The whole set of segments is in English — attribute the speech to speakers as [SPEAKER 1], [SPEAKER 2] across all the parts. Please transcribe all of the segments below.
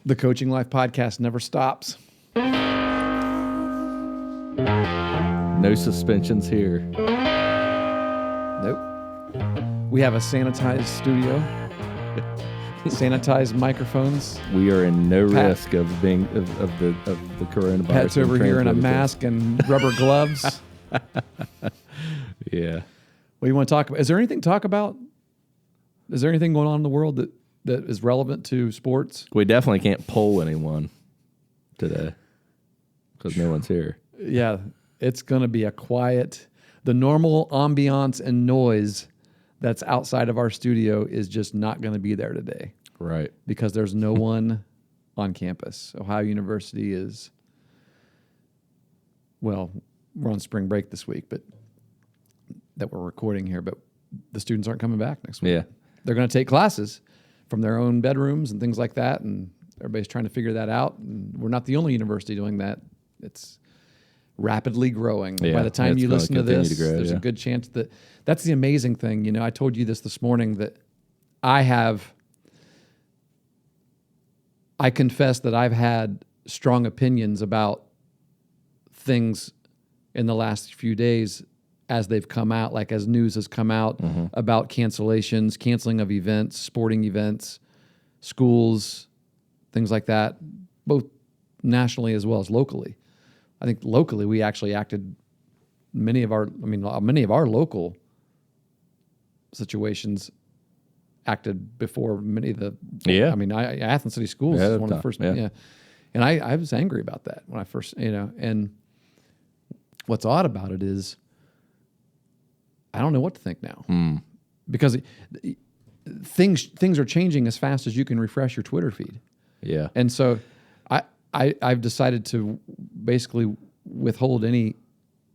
[SPEAKER 1] The Coaching Life podcast never stops.
[SPEAKER 2] No suspensions here.
[SPEAKER 1] Nope. We have a sanitized studio, sanitized microphones.
[SPEAKER 2] We are in no
[SPEAKER 1] Pat-
[SPEAKER 2] risk of being of the coronavirus.
[SPEAKER 1] Pat's
[SPEAKER 2] being
[SPEAKER 1] over here in a
[SPEAKER 2] transmitted to us.
[SPEAKER 1] mask and rubber gloves.
[SPEAKER 2] Yeah.
[SPEAKER 1] What do you want to talk about? Is there anything to talk about? Is there anything going on in the world that is relevant to sports?
[SPEAKER 2] We definitely can't poll anyone today because no one's here.
[SPEAKER 1] Yeah, it's going to be a quiet. The normal ambiance and noise that's outside of our studio is just not going to be there today
[SPEAKER 2] Right.
[SPEAKER 1] because there's no one on campus. Ohio University is, well, we're on spring break this week, but that we're recording here, but the students aren't coming back next week.
[SPEAKER 2] Yeah.
[SPEAKER 1] They're going to take classes from their own bedrooms and things like that, and everybody's trying to figure that out. And we're not the only university doing that. It's rapidly growing.
[SPEAKER 2] Yeah,
[SPEAKER 1] By the time
[SPEAKER 2] it's
[SPEAKER 1] you
[SPEAKER 2] gonna
[SPEAKER 1] listen to
[SPEAKER 2] continue
[SPEAKER 1] this,
[SPEAKER 2] to grow,
[SPEAKER 1] there's
[SPEAKER 2] yeah.
[SPEAKER 1] a good chance that that's the amazing thing. You know, I told you this morning that I confess that I've had strong opinions about things in the last few days as they've come out, like as news has come out about cancellations, canceling of events, sporting events, schools, things like that, both nationally as well as locally. I think locally we actually acted many of our local situations acted before many of the
[SPEAKER 2] Yeah.
[SPEAKER 1] I mean, Athens City Schools
[SPEAKER 2] Yeah,
[SPEAKER 1] is one of the first
[SPEAKER 2] yeah.
[SPEAKER 1] And I was angry about that when I first, and what's odd about it is I don't know what to think now because things are changing as fast as you can refresh your Twitter feed.
[SPEAKER 2] Yeah.
[SPEAKER 1] And so I've decided to basically withhold any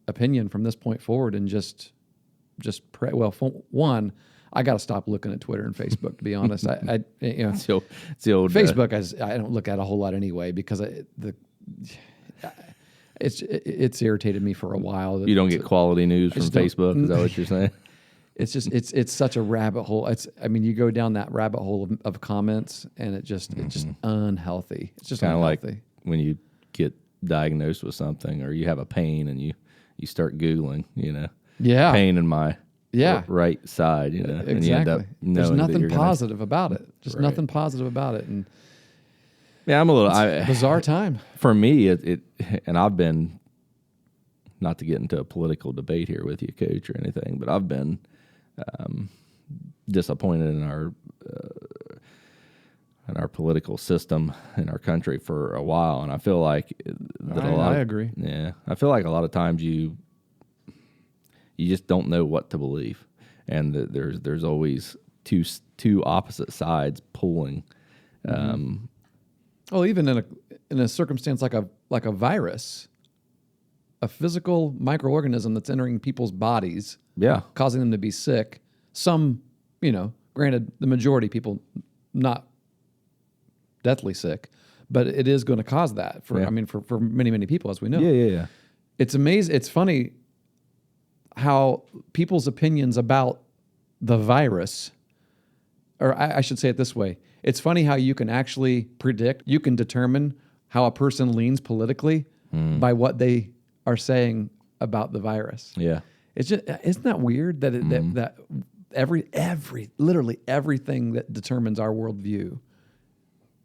[SPEAKER 1] opinion from this point forward and just pray. Well, one, I got to stop looking at Twitter and Facebook, to be honest.
[SPEAKER 2] It's the old
[SPEAKER 1] Facebook, I don't look at a whole lot anyway because it's irritated me for a while.
[SPEAKER 2] you don't get quality news from
[SPEAKER 1] just don't-
[SPEAKER 2] Facebook. Is that what you're saying?
[SPEAKER 1] It's just it's such a rabbit hole. You go down that rabbit hole of comments and it's just unhealthy. It's just
[SPEAKER 2] Kind of like
[SPEAKER 1] unhealthy.
[SPEAKER 2] when you get diagnosed with something or you have a pain and you start Googling,
[SPEAKER 1] Yeah.
[SPEAKER 2] pain in my
[SPEAKER 1] Yeah.
[SPEAKER 2] right side,
[SPEAKER 1] Exactly.
[SPEAKER 2] and you end up knowing
[SPEAKER 1] There's
[SPEAKER 2] that
[SPEAKER 1] nothing
[SPEAKER 2] you're gonna-
[SPEAKER 1] positive about it. Just
[SPEAKER 2] Right.
[SPEAKER 1] nothing positive about it. And
[SPEAKER 2] Yeah, I'm a little
[SPEAKER 1] bizarre time.
[SPEAKER 2] for me. It and I've been, not to get into a political debate here with you, Coach, or anything, but I've been disappointed in our political system in our country for a while, and I feel like that
[SPEAKER 1] I agree.
[SPEAKER 2] Yeah, I feel like a lot of times you just don't know what to believe, and that there's always two opposite sides pulling.
[SPEAKER 1] Well, even in a circumstance like a virus, a physical microorganism that's entering people's bodies,
[SPEAKER 2] Yeah,
[SPEAKER 1] causing them to be sick. Some, granted, the majority of people not deathly sick, but it is going to cause that for many, many people, as we know.
[SPEAKER 2] yeah.
[SPEAKER 1] It's amazing. It's funny how people's opinions about the virus, or I should say it this way. It's funny how you can actually you can determine how a person leans politically by what they are saying about the virus.
[SPEAKER 2] Yeah.
[SPEAKER 1] It's just, isn't that weird that that literally everything that determines our worldview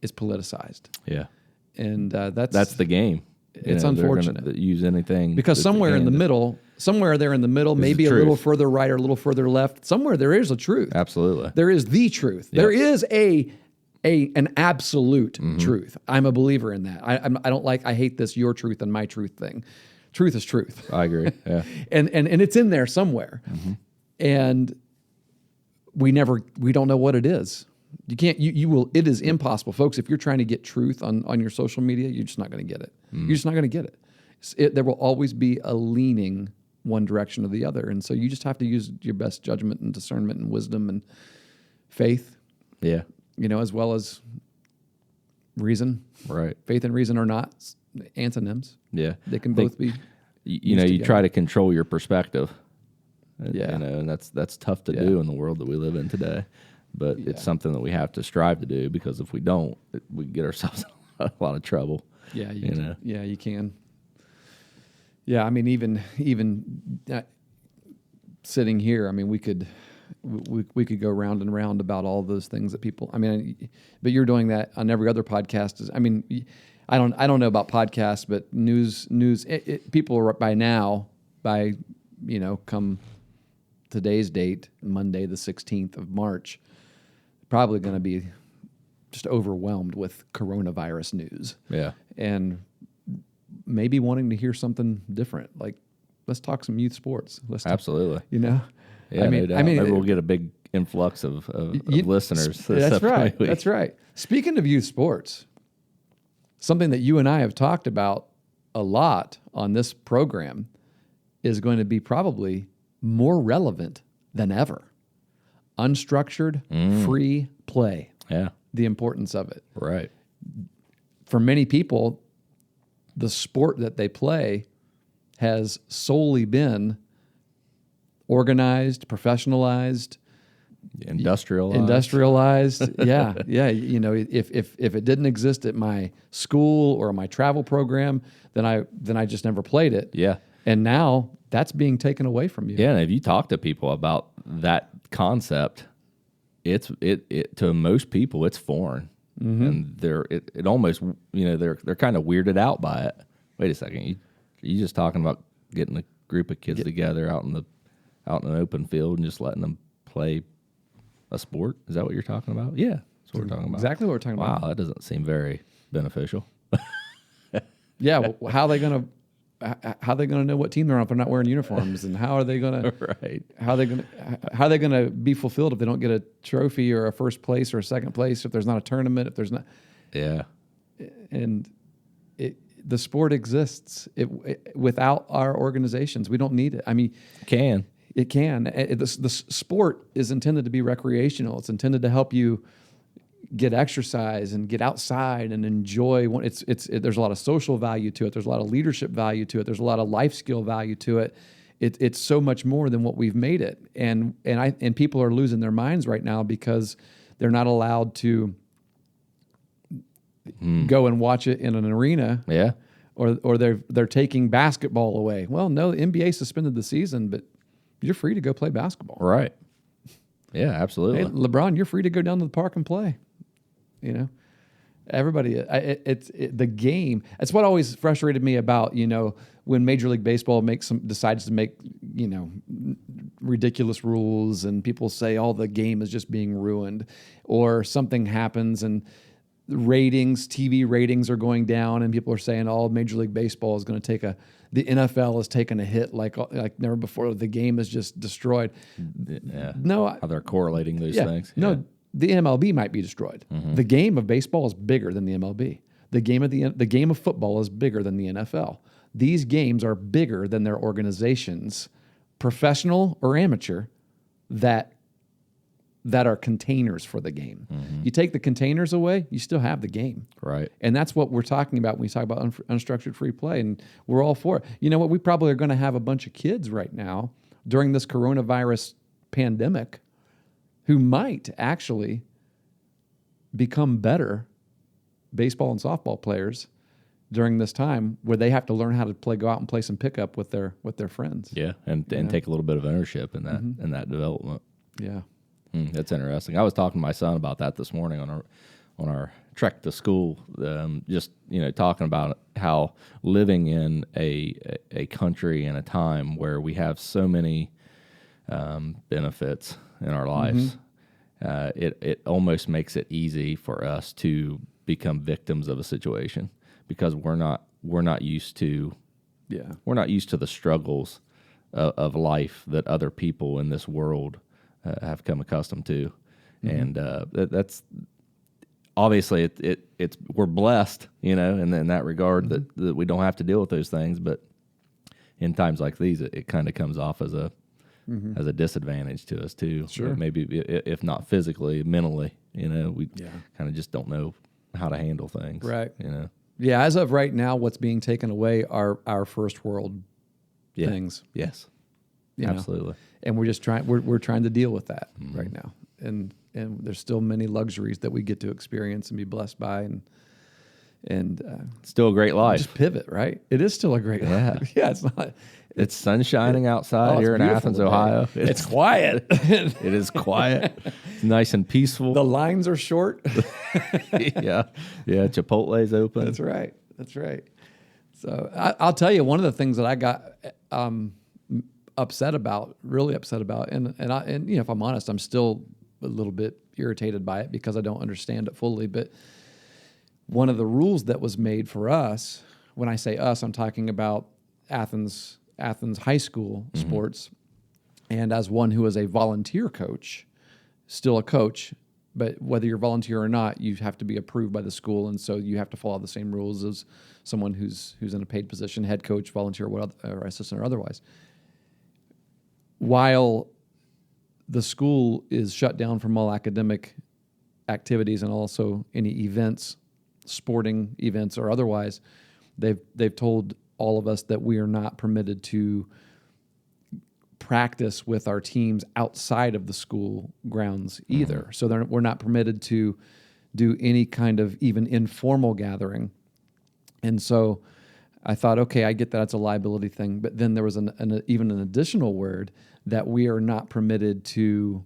[SPEAKER 1] is politicized,
[SPEAKER 2] Yeah.
[SPEAKER 1] and
[SPEAKER 2] That's the game.
[SPEAKER 1] It's
[SPEAKER 2] they're gonna
[SPEAKER 1] unfortunate.
[SPEAKER 2] use anything
[SPEAKER 1] because
[SPEAKER 2] that
[SPEAKER 1] somewhere
[SPEAKER 2] they
[SPEAKER 1] in the
[SPEAKER 2] can to-
[SPEAKER 1] middle, maybe
[SPEAKER 2] the
[SPEAKER 1] a little
[SPEAKER 2] truth.
[SPEAKER 1] further right or a little further left, somewhere there is a truth.
[SPEAKER 2] Absolutely.
[SPEAKER 1] There is the truth. There is an absolute truth. I'm a believer in that. I hate this your truth and my truth thing. Truth is truth.
[SPEAKER 2] I agree. Yeah.
[SPEAKER 1] and it's in there somewhere. And we don't know what it is. You can't, it is impossible. Folks, if you're trying to get truth on your social media, you're just not going to get it. You're just not going to get it. There will always be a leaning one direction or the other. And so you just have to use your best judgment and discernment and wisdom and faith,
[SPEAKER 2] Yeah.
[SPEAKER 1] as well as reason.
[SPEAKER 2] Right.
[SPEAKER 1] Faith and reason are not antonyms.
[SPEAKER 2] Yeah.
[SPEAKER 1] They can
[SPEAKER 2] I think,
[SPEAKER 1] both be.
[SPEAKER 2] You try to control your perspective.
[SPEAKER 1] Yeah.
[SPEAKER 2] And that's tough to do in the world that we live in today. But it's something that we have to strive to do, because if we don't, we get ourselves a lot of trouble.
[SPEAKER 1] Yeah,
[SPEAKER 2] you know.
[SPEAKER 1] Yeah, you can. Yeah, I mean, even sitting here, I mean, we could go round and round about all those things that people. I mean, but you're doing that on every other podcast. I mean, I don't know about podcasts, but news. People are by now, come today's date, Monday the 16th of March, probably going to be just overwhelmed with coronavirus news.
[SPEAKER 2] Yeah,
[SPEAKER 1] and maybe wanting to hear something different. Like, let's talk some youth sports.
[SPEAKER 2] absolutely.
[SPEAKER 1] Yeah,
[SPEAKER 2] no doubt. Maybe we'll get a big influx of listeners.
[SPEAKER 1] That's right. That's right. Speaking of youth sports, something that you and I have talked about a lot on this program is going to be probably more relevant than ever. Unstructured, free play.
[SPEAKER 2] Yeah.
[SPEAKER 1] The importance of it.
[SPEAKER 2] Right.
[SPEAKER 1] For many people, the sport that they play has solely been organized, professionalized, industrialized. Yeah. If it didn't exist at my school or my travel program, then I just never played it.
[SPEAKER 2] Yeah.
[SPEAKER 1] And now that's being taken away from you.
[SPEAKER 2] Yeah. And if you talk to people about that concept, it to most people it's foreign, and it almost they're kind of weirded out by it. Wait a second, you just talking about getting a group of kids together out in an open field and just letting them play a sport? Is that what you're talking about? Yeah, that's what we're talking about.
[SPEAKER 1] Exactly what we're talking about.
[SPEAKER 2] Wow, that doesn't seem very beneficial.
[SPEAKER 1] Yeah, well, how are they going to know what team they're on if they're not wearing uniforms? And how are they going to
[SPEAKER 2] right?
[SPEAKER 1] How are they going to be fulfilled if they don't get a trophy or a first place or a second place, if there's not a tournament, if there's not?
[SPEAKER 2] Yeah.
[SPEAKER 1] And the sport exists without our organizations. We don't need it. I mean, it can. The sport is intended to be recreational. It's intended to help you get exercise and get outside and enjoy. There's a lot of social value to it. There's a lot of leadership value to it. There's a lot of life skill value to it. It's so much more than what we've made it. And people are losing their minds right now because they're not allowed to go and watch it in an arena.
[SPEAKER 2] Yeah.
[SPEAKER 1] Or they're taking basketball away. Well, no, the NBA suspended the season, but you're free to go play basketball.
[SPEAKER 2] Right. Yeah, absolutely.
[SPEAKER 1] Hey, LeBron, you're free to go down to the park and play. Everybody, the game. That's what always frustrated me about, when Major League Baseball decides to make, ridiculous rules, and people say, oh, the game is just being ruined, or something happens and TV ratings are going down, and people are saying, oh, Major League Baseball is going to the NFL has taken a hit like never before. The game is just destroyed.
[SPEAKER 2] Yeah.
[SPEAKER 1] No,
[SPEAKER 2] how they're correlating those things.
[SPEAKER 1] No,
[SPEAKER 2] yeah.
[SPEAKER 1] The MLB might be destroyed. Mm-hmm. The game of baseball is bigger than the MLB. The game of football is bigger than the NFL. These games are bigger than their organizations, professional or amateur, that are containers for the game. Mm-hmm. You take the containers away, you still have the game.
[SPEAKER 2] Right.
[SPEAKER 1] And that's what we're talking about when we talk about unstructured free play, and we're all for it. You know what? We probably are going to have a bunch of kids right now during this coronavirus pandemic who might actually become better baseball and softball players during this time, where they have to learn how to go out and play some pickup with their friends.
[SPEAKER 2] Yeah, and take a little bit of ownership in that in that development.
[SPEAKER 1] Yeah.
[SPEAKER 2] That's interesting. I was talking to my son about that this morning on our trek to school. Just talking about how living in a country and a time where we have so many benefits in our lives, it almost makes it easy for us to become victims of a situation, because we're not used to the struggles of life that other people in this world have come accustomed to. And that's obviously it's we're blessed, in that regard, that we don't have to deal with those things. But in times like these, it kind of comes off as a disadvantage to us too.
[SPEAKER 1] Sure.
[SPEAKER 2] Maybe if not physically, mentally, we kind of just don't know how to handle things.
[SPEAKER 1] Right. Yeah. As of right now, what's being taken away are our first world things.
[SPEAKER 2] Yes. Absolutely.
[SPEAKER 1] And we're just we're trying to deal with that right now. And there's still many luxuries that we get to experience and be blessed by. And
[SPEAKER 2] Still a great life.
[SPEAKER 1] just pivot, right? It is still a great life. Yeah, it's not.
[SPEAKER 2] It's sun shining outside
[SPEAKER 1] it's
[SPEAKER 2] here in
[SPEAKER 1] beautiful
[SPEAKER 2] Athens,
[SPEAKER 1] today.
[SPEAKER 2] Ohio.
[SPEAKER 1] It's quiet.
[SPEAKER 2] It is quiet. It's nice and peaceful.
[SPEAKER 1] The lines are short.
[SPEAKER 2] Yeah. Chipotle's open.
[SPEAKER 1] That's right. That's right. So I'll tell you, one of the things that I got really upset about, and if I'm honest, I'm still a little bit irritated by it because I don't understand it fully. But one of the rules that was made for us, when I say us, I'm talking about Athens high school sports, and as one who is a volunteer coach, still a coach, but whether you're volunteer or not, you have to be approved by the school, and so you have to follow the same rules as someone who's in a paid position, head coach, volunteer, or assistant or otherwise. While the school is shut down from all academic activities and also any events, sporting events or otherwise, they've told all of us that we are not permitted to practice with our teams outside of the school grounds either. So we're not permitted to do any kind of even informal gathering. And so I thought, okay, I get that it's a liability thing, but then there was even an additional word that we are not permitted to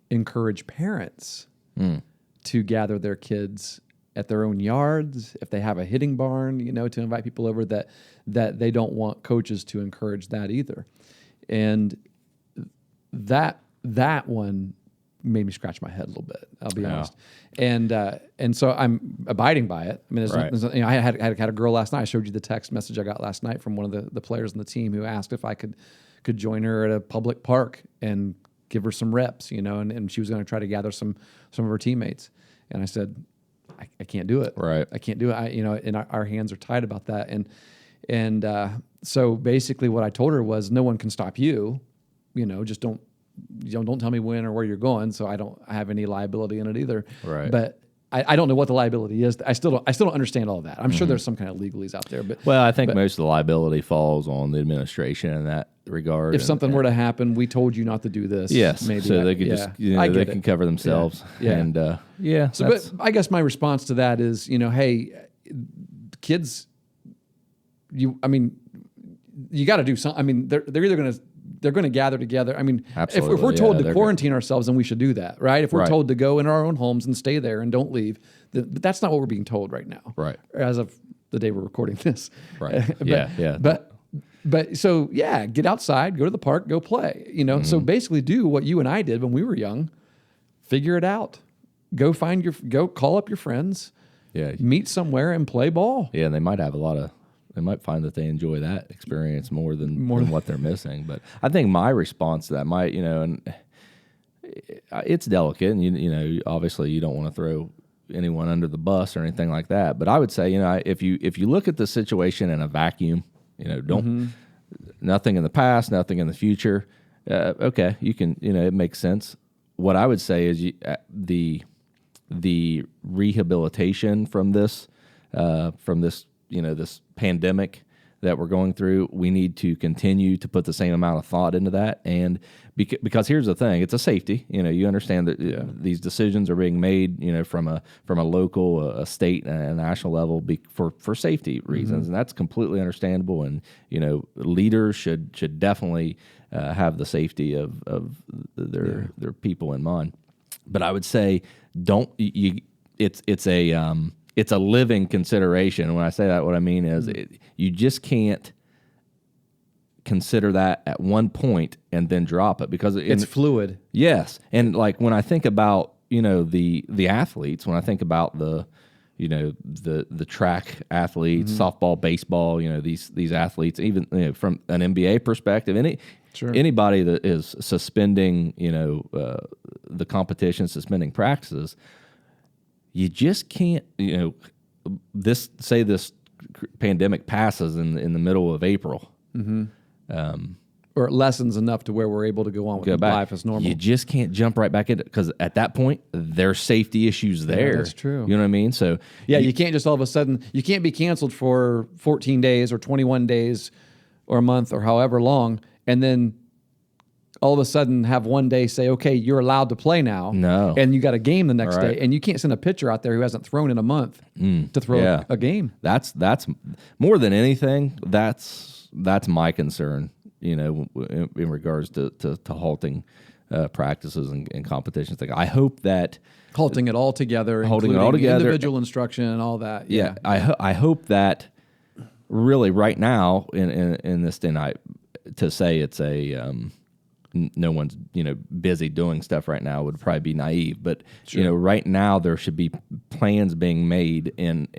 [SPEAKER 1] encourage parents to gather their kids at their own yards, if they have a hitting barn, to invite people over, that they don't want coaches to encourage that either. And that one made me scratch my head a little bit, I'll be honest. And so I'm abiding by it. I mean, I had a girl last night. I showed you the text message I got last night from one of the players on the team who asked if I could join her at a public park and give her some reps, and she was going to try to gather some of her teammates. And I said, I can't do it.
[SPEAKER 2] Right.
[SPEAKER 1] I can't do it. And our hands are tied about that. And so basically what I told her was, no one can stop you, just don't tell me when or where you're going. So I don't have any liability in it either.
[SPEAKER 2] Right.
[SPEAKER 1] But I don't know what the liability is. I still don't understand all of that. I'm sure there's some kind of legalese out there, but
[SPEAKER 2] I think most of the liability falls on the administration in that regard.
[SPEAKER 1] If something were to happen, we told you not to do this.
[SPEAKER 2] Yes.
[SPEAKER 1] Maybe
[SPEAKER 2] so they could just, they can cover themselves.
[SPEAKER 1] Yeah.
[SPEAKER 2] And
[SPEAKER 1] So, but I guess my response to that is, hey, kids, you got to do something. I mean, they're either going to gather together. I mean, if we're told to quarantine ourselves, then we should do that, right? If we're told to go in our own homes and stay there and don't leave, but that's not what we're being told right now.
[SPEAKER 2] Right.
[SPEAKER 1] As of the day we're recording this.
[SPEAKER 2] Right.
[SPEAKER 1] But so yeah, get outside, go to the park, go play. So basically do what you and I did when we were young. Figure it out. Go call up your friends.
[SPEAKER 2] Yeah.
[SPEAKER 1] Meet somewhere and play ball.
[SPEAKER 2] Yeah, and they might have they might find that they enjoy that experience more than what they're missing. But I think my response to that might, and it's delicate, and obviously you don't want to throw anyone under the bus or anything like that. But I would say, if you look at the situation in a vacuum, don't nothing in the past, nothing in the future. Okay, you can, it makes sense. What I would say is the rehabilitation from this this pandemic that we're going through, we need to continue to put the same amount of thought into that. And because here's the thing, it's a safety. You understand that these decisions are being made, from a local, a state, and a national level for safety reasons, and that's completely understandable. And leaders should definitely have the safety of their people in mind. But I would say it's a living consideration. When I say that, what I mean is you just can't consider that at one point and then drop it because
[SPEAKER 1] it's fluid.
[SPEAKER 2] Yes, and like when I think about the athletes, when I think about the track athletes, softball, baseball, these athletes, even from an NBA perspective, anybody that is suspending the competition, suspending practices. You just can't, this pandemic passes in the middle of April.
[SPEAKER 1] Or it lessens enough to where we're able to go on with life as normal.
[SPEAKER 2] You just can't jump right back in because at that point, there's safety issues there.
[SPEAKER 1] Yeah, that's true.
[SPEAKER 2] You know what I mean? So
[SPEAKER 1] you can't just all of a sudden, you can't be canceled for 14 days or 21 days or a month or however long, and then all of a sudden have one day say, okay, you're allowed to play now.
[SPEAKER 2] No.
[SPEAKER 1] And you got a game the next
[SPEAKER 2] Right.
[SPEAKER 1] day, and you can't send a pitcher out there who hasn't thrown in a month to throw
[SPEAKER 2] Yeah.
[SPEAKER 1] a game.
[SPEAKER 2] That's more than anything. That's my concern. In regards to halting practices and competitions. I hope that
[SPEAKER 1] Halting it all together,
[SPEAKER 2] Holding it
[SPEAKER 1] including
[SPEAKER 2] all together.
[SPEAKER 1] individual instruction and all that.
[SPEAKER 2] yeah, I hope that really right now in this day and night to say it's a no one's busy doing stuff right now would probably be naive, but right now there should be plans being made and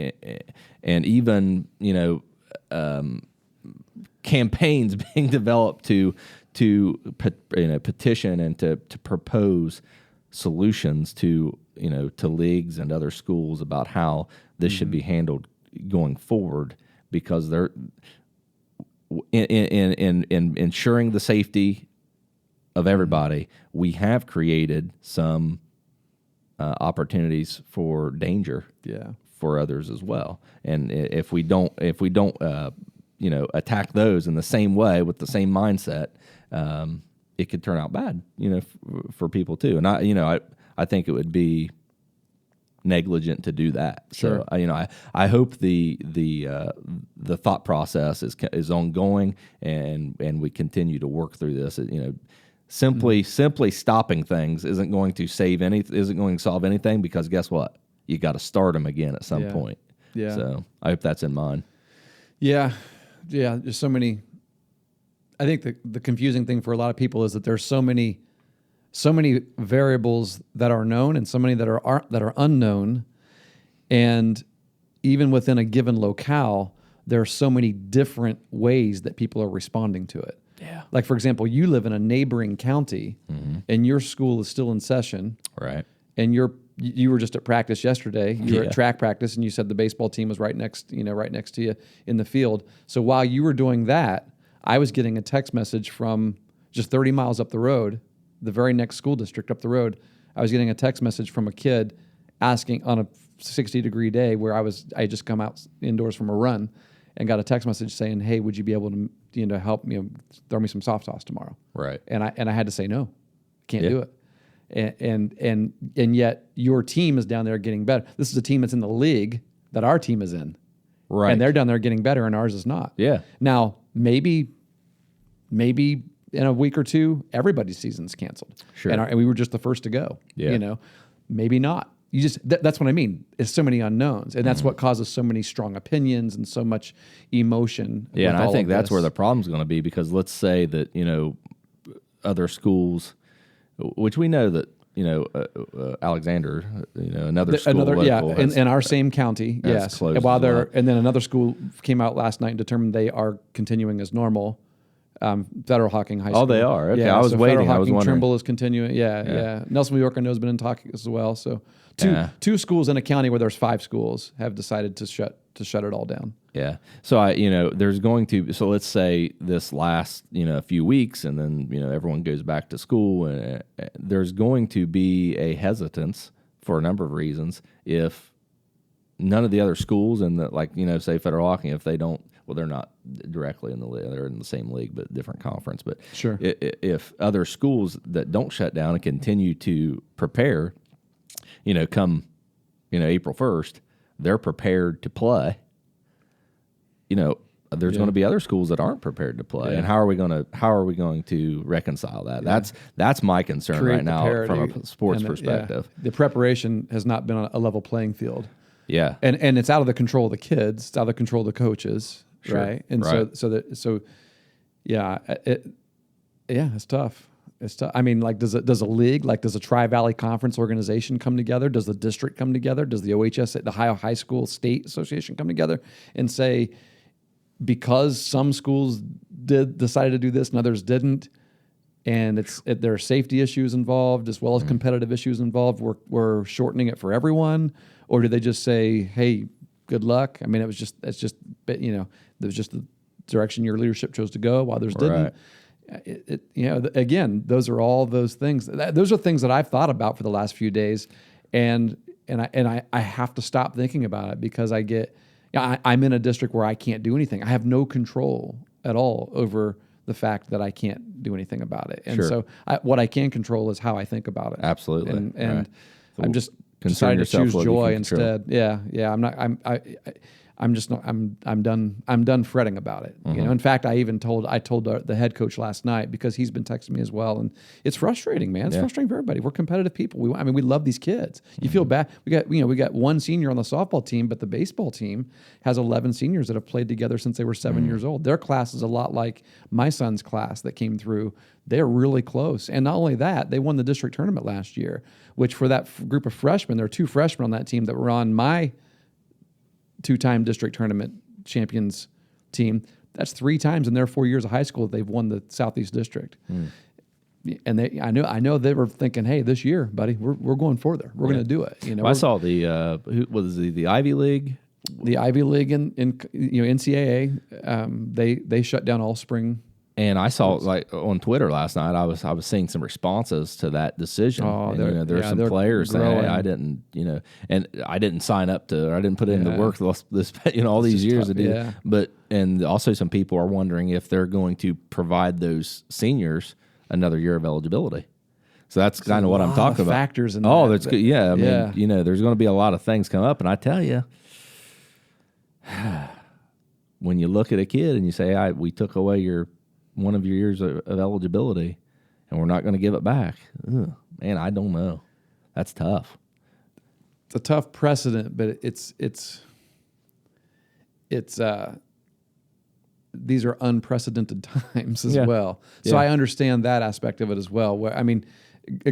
[SPEAKER 2] even campaigns being developed to petition and to propose solutions to leagues and other schools about how this should be handled going forward, because they're in ensuring the safety of everybody. We have created some opportunities for danger for others as well, and if we don't attack those in the same way with the same mindset, it could turn out bad, for people too. And I think it would be negligent to do that.
[SPEAKER 1] Sure.
[SPEAKER 2] So I hope the thought process is ongoing, and we continue to work through this. Simply stopping things isn't going to solve anything, because guess what? You got to start them again at some point.
[SPEAKER 1] Yeah.
[SPEAKER 2] So I hope that's in mind.
[SPEAKER 1] Yeah. There's so many. I think the confusing thing for a lot of people is that there's so many variables that are known and so many that are unknown, and even within a given locale, there are so many different ways that people are responding to it.
[SPEAKER 2] Yeah.
[SPEAKER 1] Like, for example, you live in a neighboring county, and your school is still in session,
[SPEAKER 2] Right.
[SPEAKER 1] and you were just at practice yesterday. You were at track practice, and you said the baseball team was right next to you in the field. So while you were doing that, I was getting a text message from just 30 miles up the road, the very next school district up the road. I was getting a text message from a kid asking on a 60-degree day where I had just come out indoors from a run, and got a text message saying, "Hey, would you be able to help me throw me some soft sauce tomorrow?"
[SPEAKER 2] Right.
[SPEAKER 1] And I had to say no, can't do it. And yet your team is down there getting better. This is a team that's in the league that our team is in,
[SPEAKER 2] Right.
[SPEAKER 1] and they're down there getting better, and ours is not.
[SPEAKER 2] Yeah.
[SPEAKER 1] Now maybe in a week or two, everybody's season's canceled.
[SPEAKER 2] Sure.
[SPEAKER 1] And we were just the first to go.
[SPEAKER 2] Yeah.
[SPEAKER 1] Maybe not. You just that's what I mean. It's so many unknowns, and that's what causes so many strong opinions and so much emotion.
[SPEAKER 2] Yeah, and I think that's where
[SPEAKER 1] the
[SPEAKER 2] the problem's going to be, because let's say that other schools, which we know that Alexander, another school, local,
[SPEAKER 1] in our same county, yes.
[SPEAKER 2] closed
[SPEAKER 1] And while
[SPEAKER 2] as well.
[SPEAKER 1] and then another school came out last night and determined they are continuing as normal. Federal Hocking High School.
[SPEAKER 2] Oh, they are? Okay,
[SPEAKER 1] Yeah,
[SPEAKER 2] I was
[SPEAKER 1] so
[SPEAKER 2] waiting.
[SPEAKER 1] Federal
[SPEAKER 2] I was
[SPEAKER 1] Hocking
[SPEAKER 2] wondering.
[SPEAKER 1] Trimble is continuing. Yeah. Nelson, New York, I know has been in talk as well. So two schools in a county where there's 5 schools have decided to shut it all down.
[SPEAKER 2] Yeah. So there's going to, so let's say this lasts, a few weeks, and then, everyone goes back to school, and there's going to be a hesitance for a number of reasons if none of the other schools in the, say Federal Hocking, if they don't, well, they're not directly in the league, they're in the same league, but different conference. But
[SPEAKER 1] Sure.
[SPEAKER 2] If other schools that don't shut down and continue to prepare, come, April 1st, they're prepared to play. There's going to be other schools that aren't prepared to play, and how are we going to reconcile that? That's my concern
[SPEAKER 1] Create
[SPEAKER 2] right
[SPEAKER 1] the
[SPEAKER 2] now
[SPEAKER 1] parity
[SPEAKER 2] from a sports
[SPEAKER 1] and
[SPEAKER 2] perspective.
[SPEAKER 1] The preparation has not been on a level playing field.
[SPEAKER 2] Yeah,
[SPEAKER 1] And it's out of the control of the kids. It's out of the control of the coaches,
[SPEAKER 2] Sure.
[SPEAKER 1] right? And
[SPEAKER 2] Right.
[SPEAKER 1] it's tough. It's tough. I mean, does a league, does a Tri-Valley Conference organization come together? Does the district come together? Does the OHS, the Ohio High School State Association, come together and say, because some schools decided to do this and others didn't, and there are safety issues involved as well as competitive issues involved, we're shortening it for everyone? Or do they just say, hey, good luck? I mean, there was just the direction your leadership chose to go while others didn't. Again, those are all those things. Those are things that I've thought about for the last few days, and I have to stop thinking about it, because I'm in a district where I can't do anything. I have no control at all over the fact that I can't do anything about it. And
[SPEAKER 2] Sure.
[SPEAKER 1] so what I can control is how I think about it.
[SPEAKER 2] Absolutely.
[SPEAKER 1] And
[SPEAKER 2] Right.
[SPEAKER 1] I'm just
[SPEAKER 2] Concern
[SPEAKER 1] decided to
[SPEAKER 2] yourself
[SPEAKER 1] choose
[SPEAKER 2] with what you
[SPEAKER 1] joy
[SPEAKER 2] can control.
[SPEAKER 1] instead. Yeah. I'm just not. I'm done fretting about it. You know. In fact, I told the head coach last night, because he's been texting me as well, and it's frustrating, man. It's frustrating for everybody. We're competitive people. We love these kids. You feel bad. We got one senior on the softball team, but the baseball team has 11 seniors that have played together since they were 7 years old. Their class is a lot like my son's class that came through. They're really close, and not only that, they won the district tournament last year. Which for that group of freshmen, there are 2 freshmen on that team that were on my 2-time district tournament champions team. That's 3 times in their 4 years of high school that they've won the Southeast District. And I know they were thinking, hey, this year, buddy, we're going further. We're going to do it. You know,
[SPEAKER 2] I saw the the Ivy League.
[SPEAKER 1] The Ivy League in NCAA. They shut down all spring.
[SPEAKER 2] And I saw, like, on Twitter last night, I was seeing some responses to that decision.
[SPEAKER 1] Oh,
[SPEAKER 2] and, there's some players saying, hey, I didn't, and I didn't sign up to, or I didn't put in the work this all these years to do.
[SPEAKER 1] Yeah.
[SPEAKER 2] But, and also some people are wondering if they're going to provide those seniors another year of eligibility. So that's kind of what I'm talking about.
[SPEAKER 1] Factors in
[SPEAKER 2] Oh,
[SPEAKER 1] that.
[SPEAKER 2] that's good. Yeah. I mean, there's going to be a lot of things come up. And I tell you, when you look at a kid and you say, we took away one of your years of eligibility, and we're not going to give it back. Ugh, man, I don't know. That's tough.
[SPEAKER 1] It's a tough precedent, but it's these are unprecedented times as well. So I understand that aspect of it as well. Where, I mean,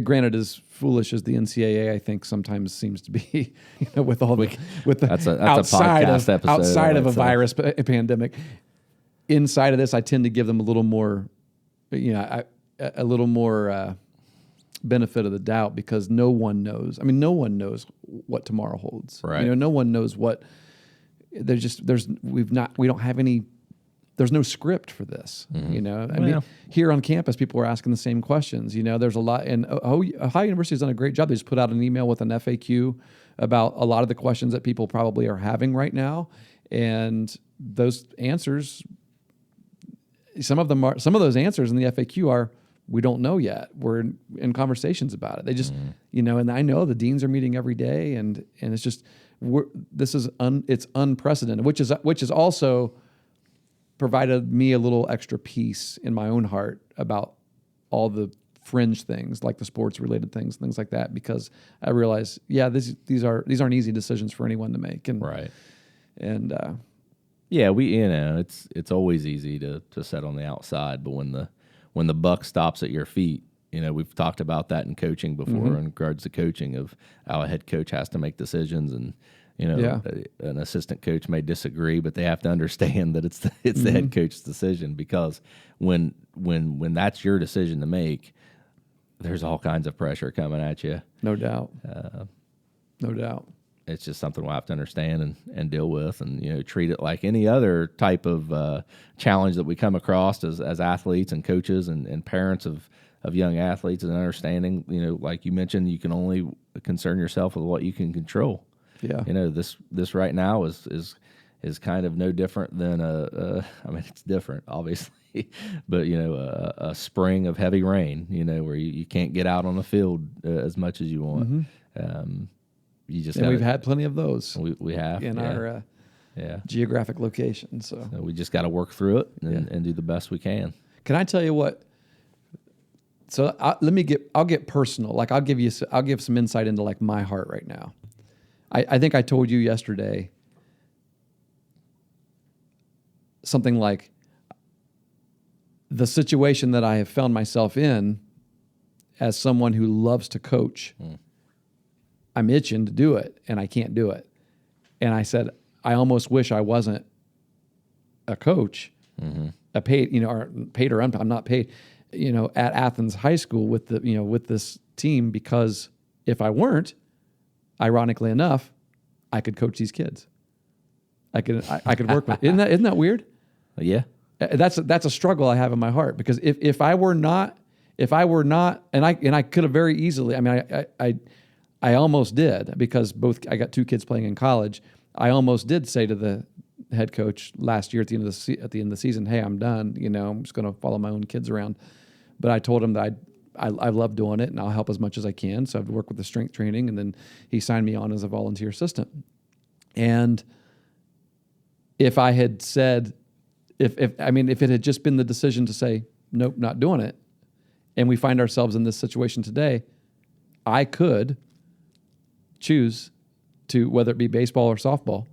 [SPEAKER 1] granted, as foolish as the NCAA, I think sometimes seems to be, with all the
[SPEAKER 2] that's a
[SPEAKER 1] outside
[SPEAKER 2] podcast episode.
[SPEAKER 1] Outside of a virus pandemic. Inside of this, I tend to give them a little more, a little more benefit of the doubt, because no one knows. I mean, no one knows what tomorrow holds.
[SPEAKER 2] Right.
[SPEAKER 1] No one knows what. We don't have any. There's no script for this. I mean, here on campus, people are asking the same questions. There's a lot, and Ohio University has done a great job. They just put out an email with an FAQ about a lot of the questions that people probably are having right now, and those answers. Some of those answers in the FAQ are, we don't know yet. We're in conversations about it. They just, and I know the deans are meeting every day, and it's just, it's unprecedented, which is also provided me a little extra peace in my own heart about all the fringe things, like the sports related things like that, because I realize, these aren't easy decisions for anyone to make, and
[SPEAKER 2] right,
[SPEAKER 1] and.
[SPEAKER 2] Yeah, it's always easy to sit on the outside, but when the buck stops at your feet, we've talked about that in coaching before, in regards to coaching, of how a head coach has to make decisions, and an assistant coach may disagree, but they have to understand that it's the head coach's decision, because when that's your decision to make, there's all kinds of pressure coming at you.
[SPEAKER 1] No doubt. No doubt.
[SPEAKER 2] It's just something we'll have to understand and deal with, and treat it like any other type of challenge that we come across as athletes and coaches and parents of young athletes, and understanding, like you mentioned, you can only concern yourself with what you can control.
[SPEAKER 1] Yeah.
[SPEAKER 2] This right now is kind of no different than I mean, it's different obviously, but a spring of heavy rain, where you can't get out on the field as much as you want.
[SPEAKER 1] We've had plenty of those.
[SPEAKER 2] We have
[SPEAKER 1] in our geographic location. So
[SPEAKER 2] we just got to work through it and do the best we can.
[SPEAKER 1] Can I tell you what? So I'll get personal. Like I'll give some insight into like my heart right now. I think I told you yesterday something like, the situation that I have found myself in as someone who loves to coach. I'm itching to do it, and I can't do it. And I said, I almost wish I wasn't a coach, a paid, or paid or unpaid. I'm not paid, at Athens High School with this team, because if I weren't, ironically enough, I could coach these kids. I could work with. Isn't that weird?
[SPEAKER 2] Yeah.
[SPEAKER 1] That's a struggle I have in my heart, because if I were not, and I could have very easily. I mean, I almost did, because I got 2 kids playing in college. I almost did say to the head coach last year at the end of the season. Hey, I'm done. I'm just going to follow my own kids around. But I told him that I love doing it and I'll help as much as I can. So I've worked with the strength training, and then he signed me on as a volunteer assistant. And if I had said, if it had just been the decision to say, nope, not doing it, and we find ourselves in this situation today, I could choose to, whether it be baseball or softball,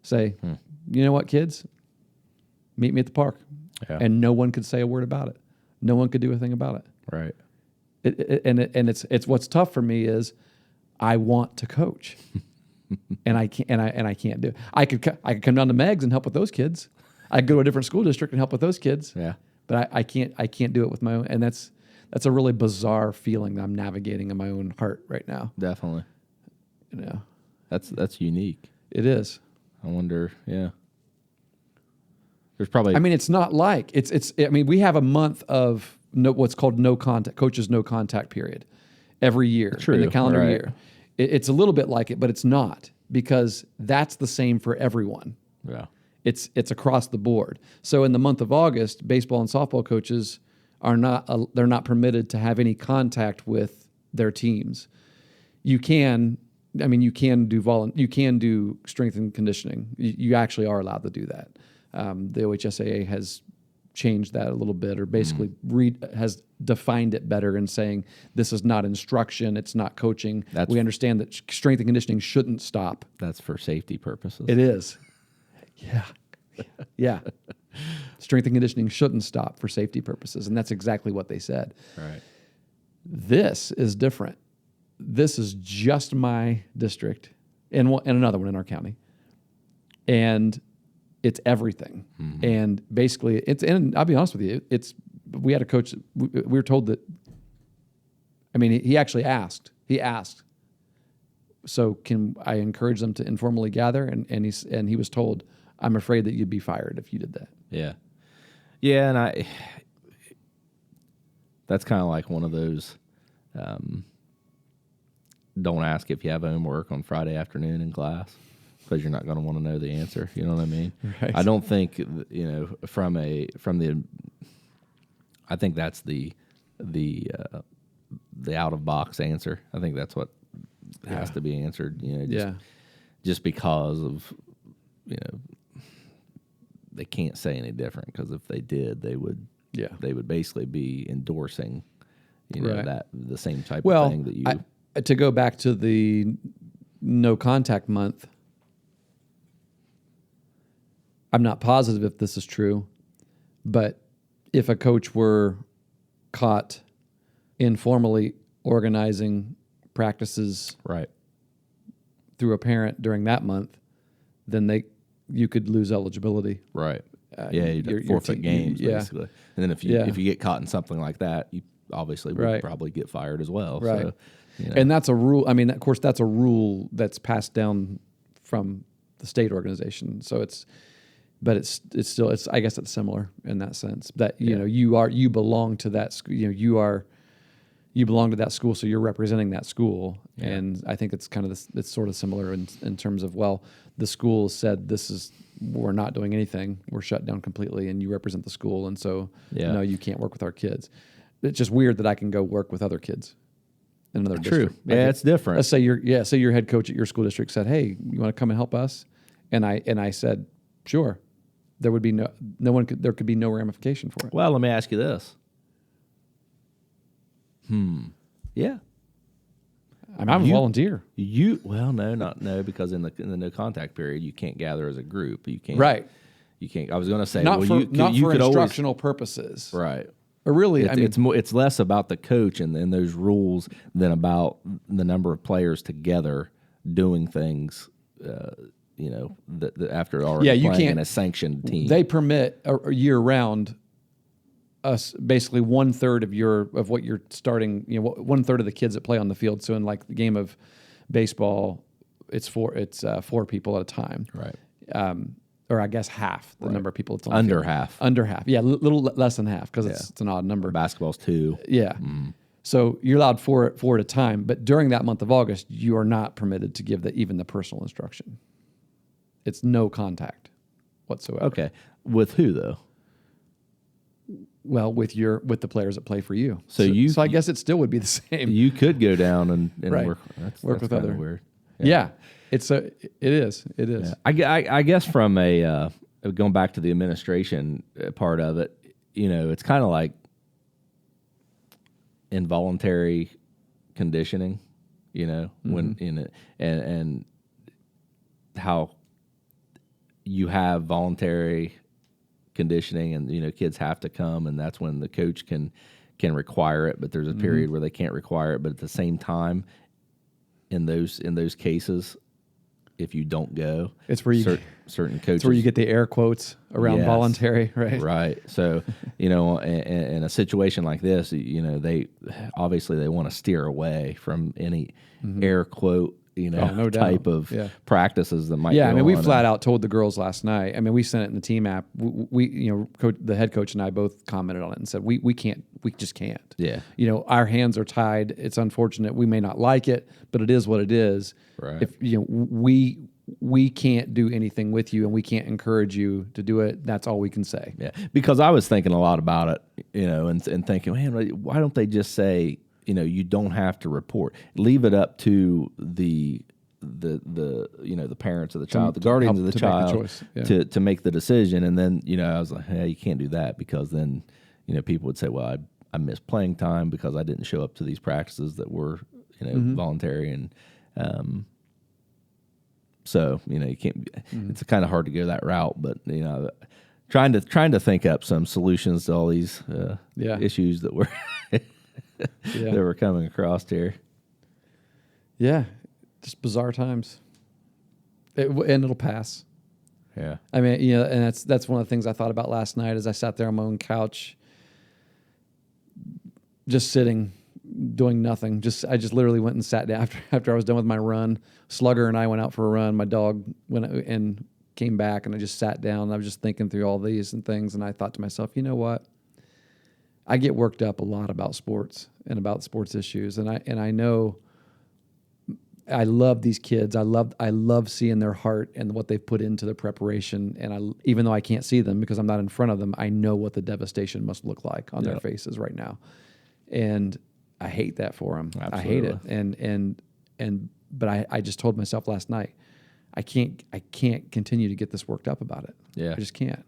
[SPEAKER 1] say, you know what, kids, meet me at the park.
[SPEAKER 2] Yeah.
[SPEAKER 1] And no one could say a word about it. No one could do a thing about it.
[SPEAKER 2] Right.
[SPEAKER 1] It's what's tough for me is I want to coach, and I can't do it. I could come down to Meg's and help with those kids. I could go to a different school district and help with those kids.
[SPEAKER 2] Yeah.
[SPEAKER 1] But I can't do it with my own, and that's a really bizarre feeling that I'm navigating in my own heart right now.
[SPEAKER 2] Definitely. That's unique.
[SPEAKER 1] It is.
[SPEAKER 2] I wonder. Yeah. There's probably.
[SPEAKER 1] It's not like it's. We have a month of what's called no contact, coaches no contact period, every year in the calendar year. It's a little bit like it, but it's not, because that's the same for everyone.
[SPEAKER 2] Yeah.
[SPEAKER 1] It's across the board. So in the month of August, baseball and softball coaches are they're not permitted to have any contact with their teams. You can do strength and conditioning. You actually are allowed to do that. The OHSAA has changed that a little bit, or basically has defined it better in saying this is not instruction, it's not coaching. We understand that strength and conditioning shouldn't stop.
[SPEAKER 2] That's for safety purposes.
[SPEAKER 1] It is. Yeah. Yeah. Strength and conditioning shouldn't stop for safety purposes, and that's exactly what they said.
[SPEAKER 2] Right.
[SPEAKER 1] This is different. This is just my district and another one in our county. And it's everything. Mm-hmm. And basically, and I'll be honest with you, we had a coach, we were told that, he actually asked. He asked, so can I encourage them to informally gather? And he was told, I'm afraid that you'd be fired if you did that.
[SPEAKER 2] Yeah. Yeah, and that's kind of like one of those, don't ask if you have homework on Friday afternoon in class, because you're not going to want to know the answer. You know what I mean?
[SPEAKER 1] Right.
[SPEAKER 2] I don't think, I think that's the out of box answer. I think that's what has to be answered. Just because of, they can't say any different, because if they did, they would basically be endorsing, that the same type of thing that you.
[SPEAKER 1] To go back to the no contact month, I'm not positive if this is true, but if a coach were caught informally organizing practices through a parent during that month, then you could lose eligibility.
[SPEAKER 2] Right. You'd forfeit games, basically. And then if you get caught in something like that, you obviously would probably get fired as well.
[SPEAKER 1] Right.
[SPEAKER 2] So,
[SPEAKER 1] And that's a rule. Of course, that's a rule that's passed down from the state organization. So it's still, I guess it's similar in that sense, that you belong to that school. You belong to that school, so you're representing that school. Yeah. And I think it's kind of it's sort of similar in terms of, the school said we're not doing anything, we're shut down completely, and you represent the school, and so no, you can't work with our kids. It's just weird that I can go work with other kids in another district.
[SPEAKER 2] It's different.
[SPEAKER 1] Let's say your head coach at your school district said, "Hey, you want to come and help us?" And I said, "Sure." There would be there could be no ramification for it.
[SPEAKER 2] Well, let me ask you this. Yeah.
[SPEAKER 1] I'm a volunteer.
[SPEAKER 2] No, because in the no contact period you can't gather as a group. You can't.
[SPEAKER 1] Right.
[SPEAKER 2] You can't. I was going to say
[SPEAKER 1] not for
[SPEAKER 2] could
[SPEAKER 1] instructional purposes.
[SPEAKER 2] Right.
[SPEAKER 1] Or really,
[SPEAKER 2] it's less about the coach and those rules than about the number of players together doing things. After already playing in a sanctioned team.
[SPEAKER 1] They permit a year round us basically 1/3 of what you're starting. 1/3 of the kids that play on the field. So in like the game of baseball, it's 4 people at a time.
[SPEAKER 2] Right.
[SPEAKER 1] Or I guess half the number of people that's on
[SPEAKER 2] under
[SPEAKER 1] the field.
[SPEAKER 2] half.
[SPEAKER 1] Under half. Yeah, a little less than half, because it's an odd number.
[SPEAKER 2] Basketball's 2.
[SPEAKER 1] Yeah. So you're allowed 4 at a time, but during that month of August, you are not permitted to give even the personal instruction. It's no contact. whatsoever.
[SPEAKER 2] Okay. With who though?
[SPEAKER 1] Well, with the players that play for you.
[SPEAKER 2] So
[SPEAKER 1] I guess it still would be the same.
[SPEAKER 2] You could go down and
[SPEAKER 1] Right.
[SPEAKER 2] work. That's
[SPEAKER 1] with
[SPEAKER 2] kinda
[SPEAKER 1] other
[SPEAKER 2] weird.
[SPEAKER 1] Yeah. It is.
[SPEAKER 2] Yeah. I guess from a going back to the administration part of it, it's kind of like involuntary conditioning, when in it and how you have voluntary conditioning and kids have to come, and that's when the coach can require it, but there's a period where they can't require it. But at the same time, in those cases, if you don't go,
[SPEAKER 1] it's where you
[SPEAKER 2] certain coaches.
[SPEAKER 1] It's where you get the air quotes around voluntary, right?
[SPEAKER 2] Right. So, in a situation like this, they obviously they want to steer away from any air quote,
[SPEAKER 1] no
[SPEAKER 2] type
[SPEAKER 1] doubt.
[SPEAKER 2] of
[SPEAKER 1] Yeah.
[SPEAKER 2] practices that might.
[SPEAKER 1] Yeah,
[SPEAKER 2] go
[SPEAKER 1] I mean, we
[SPEAKER 2] on.
[SPEAKER 1] flat out told the girls last night. I mean, we sent it in the team app. The head coach and I both commented on it and said we just can't.
[SPEAKER 2] Yeah.
[SPEAKER 1] Our hands are tied. It's unfortunate. We may not like it, but it is what it is.
[SPEAKER 2] Right.
[SPEAKER 1] If we can't do anything with you and we can't encourage you to do it, that's all we can say.
[SPEAKER 2] Yeah, because I was thinking a lot about it, and thinking, man, why don't they just say, you don't have to report, leave it up to the parents of the child, the guardians of the child, to make the decision. And then I was like, hey, you can't do that, because then people would say, well, I missed playing time because I didn't show up to these practices that were voluntary, and so you can't. It's kind of hard to go that route, but trying to think up some solutions to all these issues that were that were coming across here.
[SPEAKER 1] Yeah, just bizarre times, and it'll pass.
[SPEAKER 2] Yeah,
[SPEAKER 1] I mean, and that's one of the things I thought about last night as I sat there on my own couch, just sitting, doing nothing. I just literally went and sat down after I was done with my run. Slugger and I went out for a run. My dog went and came back, and I just sat down. And I was just thinking through all these and things, and I thought to myself, you know what? I get worked up a lot about sports and about sports issues, and I know I love these kids. I love seeing their heart and what they've put into the preparation. And even though I can't see them because I'm not in front of them, I know what the devastation must look like on their faces right now, and I hate that for them.
[SPEAKER 2] Absolutely.
[SPEAKER 1] I hate it. But I just told myself last night, I can't continue to get this worked up about it.
[SPEAKER 2] Yeah.
[SPEAKER 1] I just can't.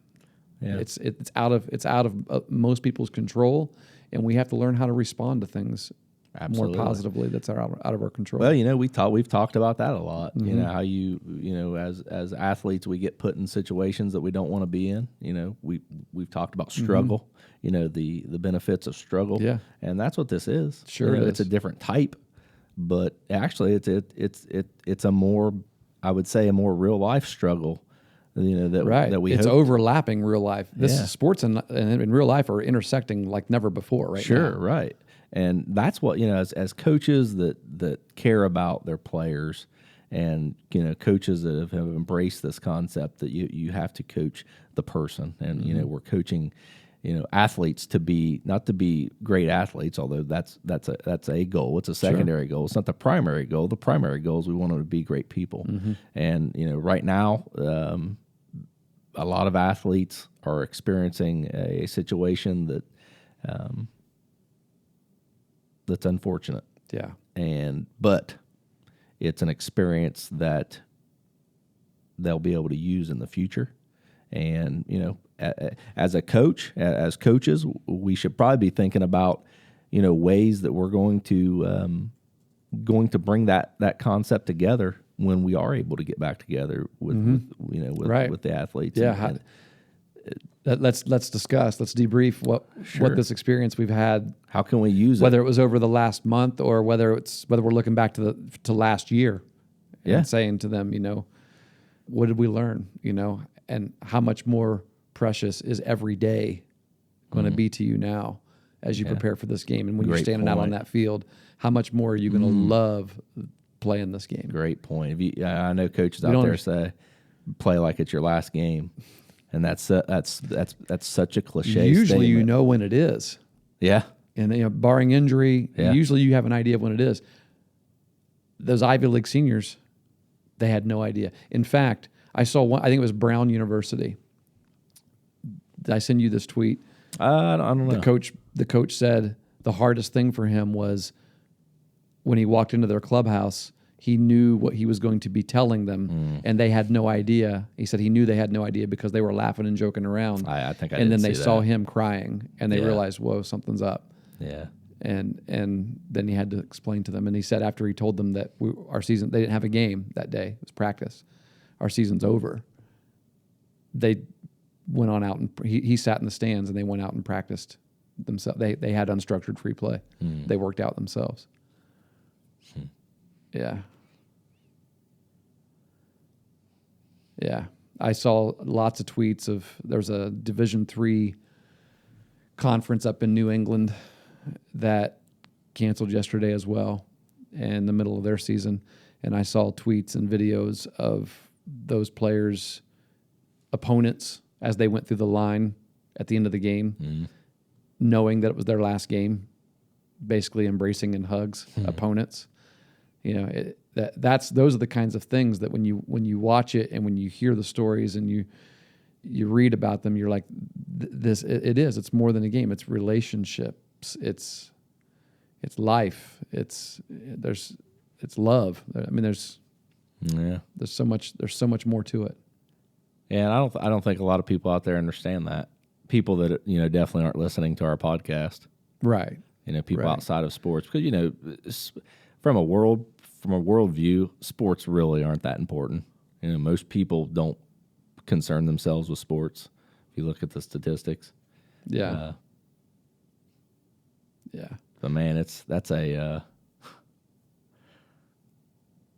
[SPEAKER 2] Yeah.
[SPEAKER 1] It's out of most people's control, and we have to learn how to respond to things
[SPEAKER 2] Absolutely.
[SPEAKER 1] more positively. That's out of our control.
[SPEAKER 2] Well, we've talked about that a lot. How as athletes we get put in situations that we don't want to be in. We've talked about struggle. The benefits of struggle.
[SPEAKER 1] Yeah.
[SPEAKER 2] And that's what this is.
[SPEAKER 1] Sure,
[SPEAKER 2] it's a different type, but actually it's a more, I would say, a more real life struggle. That we
[SPEAKER 1] it's
[SPEAKER 2] hope.
[SPEAKER 1] overlapping real life. Sports and real life are intersecting like never before right now.
[SPEAKER 2] Sure, right. And that's what, as coaches that care about their players, and coaches that have embraced this concept that you have to coach the person, and we're coaching athletes to be, not to be great athletes, although that's a goal. It's a secondary goal. It's not the primary goal. The primary goal is we want them to be great people. And right now a lot of athletes are experiencing a situation that that's unfortunate.
[SPEAKER 1] Yeah.
[SPEAKER 2] But it's an experience that they'll be able to use in the future. And, as a coach, as coaches, we should probably be thinking about, ways that we're going to bring that concept together when we are able to get back together with the athletes.
[SPEAKER 1] Yeah. Let's discuss. Let's debrief what this experience we've had.
[SPEAKER 2] How can we use
[SPEAKER 1] whether it was over the last month or whether we're looking back to last year, and saying to them, what did we learn, and how much more precious is every day going to be to you now as you prepare for this game, and when you're standing out on that field, how much more are you going to love playing this game?
[SPEAKER 2] Great point. I know coaches out there say, play like it's your last game. And that's such a cliche.
[SPEAKER 1] Usually,
[SPEAKER 2] statement.
[SPEAKER 1] When it is.
[SPEAKER 2] Yeah.
[SPEAKER 1] And barring injury, usually you have an idea of when it is. Those Ivy League seniors, they had no idea. In fact, I saw one. I think it was Brown University. Did I send you this tweet?
[SPEAKER 2] I don't know.
[SPEAKER 1] The coach said the hardest thing for him was when he walked into their clubhouse, he knew what he was going to be telling them, and they had no idea. He said he knew they had no idea because they were laughing and joking around.
[SPEAKER 2] I think I
[SPEAKER 1] and
[SPEAKER 2] did
[SPEAKER 1] then they
[SPEAKER 2] see
[SPEAKER 1] saw
[SPEAKER 2] that.
[SPEAKER 1] him crying, and they realized, whoa, something's up.
[SPEAKER 2] Yeah.
[SPEAKER 1] And then he had to explain to them. And he said after he told them that our season, they didn't have a game that day. It was practice. Our season's over. They went on out and he sat in the stands, and they went out and practiced themselves. They had unstructured free play. They worked out themselves. Yeah. Yeah. I saw lots of tweets of there's a Division III conference up in New England that canceled yesterday as well in the middle of their season. And I saw tweets and videos of those players' opponents as they went through the line at the end of the game, knowing that it was their last game, basically embracing in hugs opponents. You know, those are the kinds of things that when you watch it and when you hear the stories and you read about them, you're like, it's more than a game. It's relationships. It's life. It's love. I mean, there's so much more to it.
[SPEAKER 2] Yeah, and I don't think a lot of people out there understand that. People that definitely aren't listening to our podcast.
[SPEAKER 1] Right.
[SPEAKER 2] People outside of sports, because from a world view, sports really aren't that important. Most people don't concern themselves with sports. If you look at the statistics.
[SPEAKER 1] Yeah.
[SPEAKER 2] But man, that's an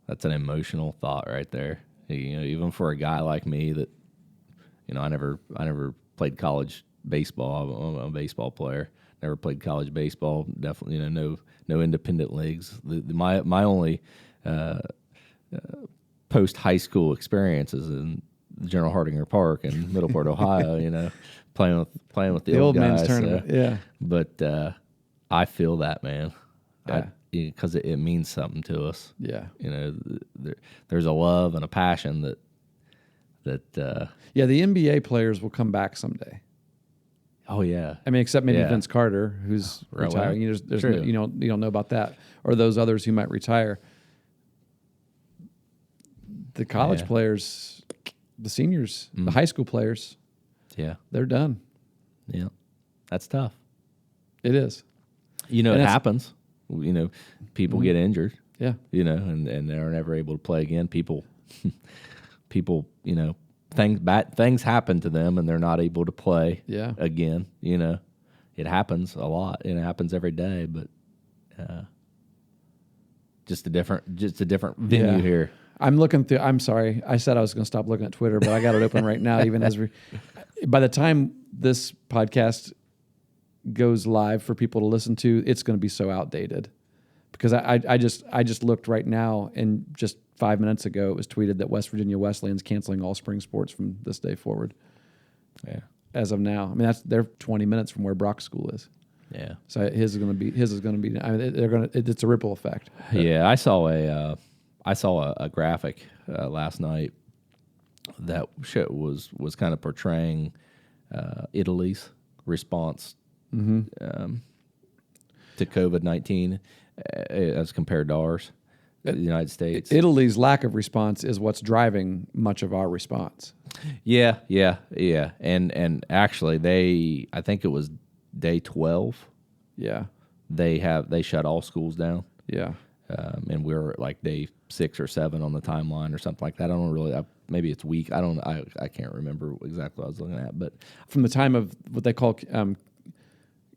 [SPEAKER 2] emotional thought right there. Even for a guy like me that, I never played college baseball. I'm a baseball player. Never played college baseball. Definitely, no independent leagues. My only post high school experiences in General Hardinger Park in Middleport, Ohio. Playing with the old
[SPEAKER 1] man's
[SPEAKER 2] guys.
[SPEAKER 1] tournament. Yeah.
[SPEAKER 2] But I feel that, man.
[SPEAKER 1] Yeah.
[SPEAKER 2] Because it means something to us.
[SPEAKER 1] Yeah.
[SPEAKER 2] There's a love and a passion that.
[SPEAKER 1] Yeah, the NBA players will come back someday.
[SPEAKER 2] Oh yeah.
[SPEAKER 1] I mean, except maybe
[SPEAKER 2] Yeah.
[SPEAKER 1] Vince Carter, who's
[SPEAKER 2] Right.
[SPEAKER 1] retiring. There's
[SPEAKER 2] True.
[SPEAKER 1] you don't know about that, or those others who might retire. The college players, the seniors, the high school players,
[SPEAKER 2] Yeah.
[SPEAKER 1] they're done.
[SPEAKER 2] Yeah. That's tough.
[SPEAKER 1] It is.
[SPEAKER 2] It
[SPEAKER 1] it's-
[SPEAKER 2] happens. People get injured.
[SPEAKER 1] Yeah.
[SPEAKER 2] And they're never able to play again. People, things happen to them, and they're not able to play.
[SPEAKER 1] Yeah.
[SPEAKER 2] Again, it happens a lot. It happens every day, but just a different venue
[SPEAKER 1] Yeah.
[SPEAKER 2] here.
[SPEAKER 1] I'm looking through. I'm sorry. I said I was going to stop looking at Twitter, but I got it open right now. Even as by the time this podcast goes live for people to listen to, it's going to be so outdated. Because I just looked right now, and just 5 minutes ago it was tweeted that West Virginia Wesleyan's canceling all spring sports from this day forward.
[SPEAKER 2] Yeah.
[SPEAKER 1] As of now, I mean they're 20 minutes from where Brock School is.
[SPEAKER 2] Yeah.
[SPEAKER 1] So his is going to be. I mean, it's a ripple effect.
[SPEAKER 2] Yeah, I saw a graphic last night that was kind of portraying Italy's response to COVID-19 as compared to ours, the United States.
[SPEAKER 1] Italy's lack of response is what's driving much of our response.
[SPEAKER 2] Yeah, and actually, I think it was day 12.
[SPEAKER 1] Yeah,
[SPEAKER 2] They shut all schools down.
[SPEAKER 1] yeah,
[SPEAKER 2] And we're at like day 6 or 7 on the timeline or something like that. I don't really. Maybe it's week. I can't remember exactly what I was looking at. But
[SPEAKER 1] from the time of what they call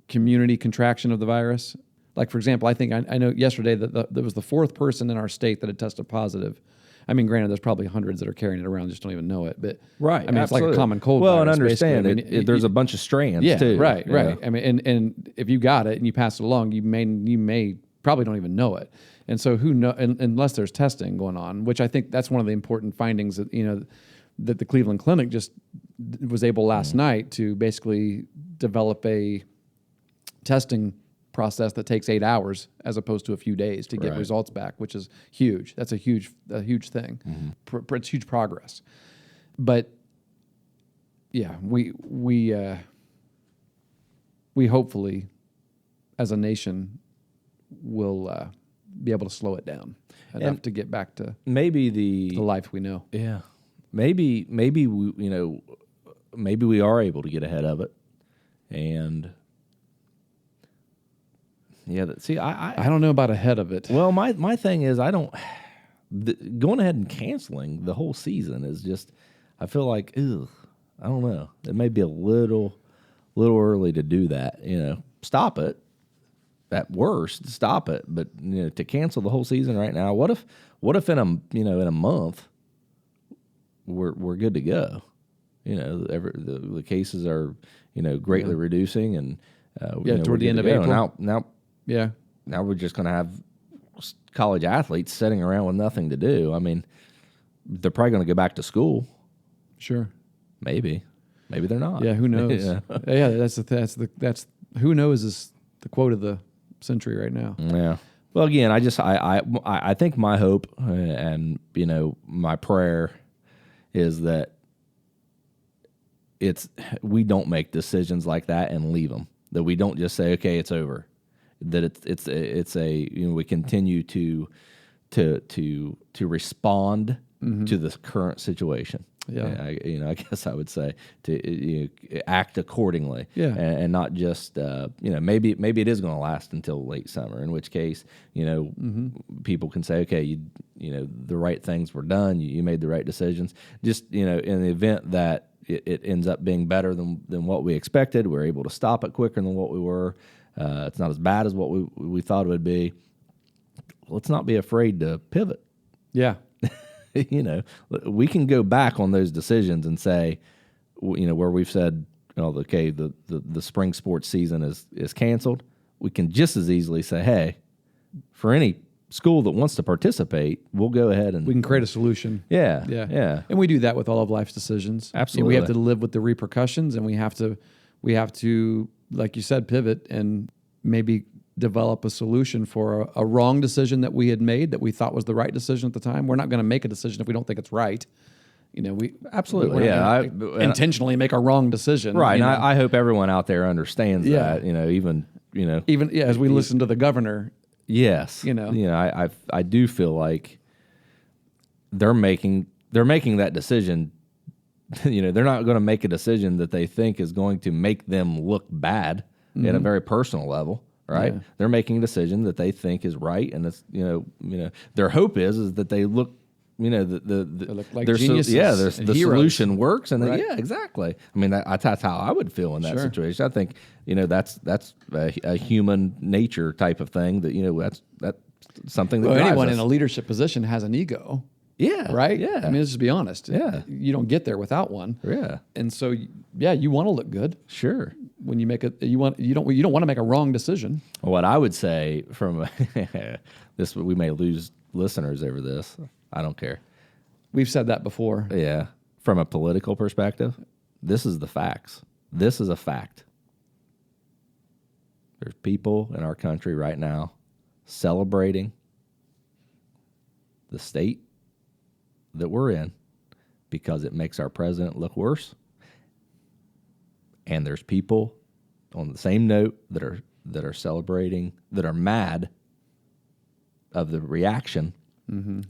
[SPEAKER 1] community contraction of the virus. Like, for example, I think I know yesterday that there was the 4th person in our state that had tested positive. I mean, granted, there's probably hundreds that are carrying it around, just don't even know it. But
[SPEAKER 2] right,
[SPEAKER 1] I mean, it's like a common cold.
[SPEAKER 2] Well,
[SPEAKER 1] virus,
[SPEAKER 2] and understand
[SPEAKER 1] basically. I mean,
[SPEAKER 2] there's a bunch of strands too.
[SPEAKER 1] Right.
[SPEAKER 2] Yeah.
[SPEAKER 1] I mean, and if you got it and you pass it along, you may probably don't even know it. And so unless there's testing going on, which I think that's one of the important findings that that the Cleveland Clinic just was able last night to basically develop a testing process that takes 8 hours as opposed to a few days to get
[SPEAKER 2] Right.
[SPEAKER 1] results back, which is huge. That's a huge thing. It's huge progress. But yeah, we hopefully, as a nation, will be able to slow it down enough to get back to
[SPEAKER 2] maybe
[SPEAKER 1] the life we know.
[SPEAKER 2] Yeah, maybe we, maybe we are able to get ahead of it, and see,
[SPEAKER 1] I don't know about ahead of it.
[SPEAKER 2] well, my thing is I don't going ahead and canceling the whole season is just I feel like ugh, I don't know, it may be a little early to do that. Stop it. At worst, stop it. But to cancel the whole season right now, what if in a month we're good to go? The cases are greatly reducing, and
[SPEAKER 1] toward the end of April.
[SPEAKER 2] Now we're just going to have college athletes sitting around with nothing to do. I mean, they're probably going to go back to school.
[SPEAKER 1] Sure.
[SPEAKER 2] Maybe they're not.
[SPEAKER 1] Yeah, who knows? Yeah, that's who knows is the quote of the century right now.
[SPEAKER 2] Yeah. Well, again, I think my hope and my prayer is that we don't make decisions like that and leave them. That we don't just say, okay, it's over. That we continue to respond to the current situation.
[SPEAKER 1] Yeah.
[SPEAKER 2] I guess I would say to act accordingly.
[SPEAKER 1] Yeah.
[SPEAKER 2] And not just maybe it is going to last until late summer. In which case, people can say, okay, the right things were done. You made the right decisions. Just in the event that it ends up being better than what we expected, we're able to stop it quicker than what we were. It's not as bad as what we thought it would be. Let's not be afraid to pivot.
[SPEAKER 1] Yeah.
[SPEAKER 2] We can go back on those decisions and say, where we've said, okay, the spring sports season is canceled. We can just as easily say, hey, for any school that wants to participate, we'll go ahead and
[SPEAKER 1] we can create a solution.
[SPEAKER 2] Yeah.
[SPEAKER 1] And we do that with all of life's decisions.
[SPEAKER 2] Absolutely.
[SPEAKER 1] We have to live with the repercussions, and we have to, like you said, pivot and maybe develop a solution for a wrong decision that we had made that we thought was the right decision at the time. We're not going to make a decision if we don't think it's right. We
[SPEAKER 2] absolutely,
[SPEAKER 1] intentionally make a wrong decision,
[SPEAKER 2] right? And I hope everyone out there understands that. Even
[SPEAKER 1] as we listen to the governor.
[SPEAKER 2] Yes, I do feel like they're making that decision. They're not going to make a decision that they think is going to make them look bad at a very personal level. Right, yeah. They're making a decision that they think is right, and it's their hope is that they look,
[SPEAKER 1] they look like geniuses,
[SPEAKER 2] the solution works, and
[SPEAKER 1] right.
[SPEAKER 2] Exactly. I mean, that's how I would feel in that situation. I think that's a human nature type of thing. That's something that
[SPEAKER 1] anyone
[SPEAKER 2] us.
[SPEAKER 1] in a leadership position has an ego.
[SPEAKER 2] Yeah.
[SPEAKER 1] Right.
[SPEAKER 2] Yeah.
[SPEAKER 1] I mean, let's just be honest.
[SPEAKER 2] Yeah.
[SPEAKER 1] You don't get there without one.
[SPEAKER 2] Yeah.
[SPEAKER 1] And so, you want to look good.
[SPEAKER 2] Sure.
[SPEAKER 1] When you make you don't want to make a wrong decision.
[SPEAKER 2] What I would say from this, we may lose listeners over this. I don't care.
[SPEAKER 1] We've said that before.
[SPEAKER 2] Yeah. From a political perspective, this is the facts. This is a fact. There's people in our country right now celebrating the state that we're in because it makes our president look worse. And there's people on the same note that are celebrating, that are mad of the reaction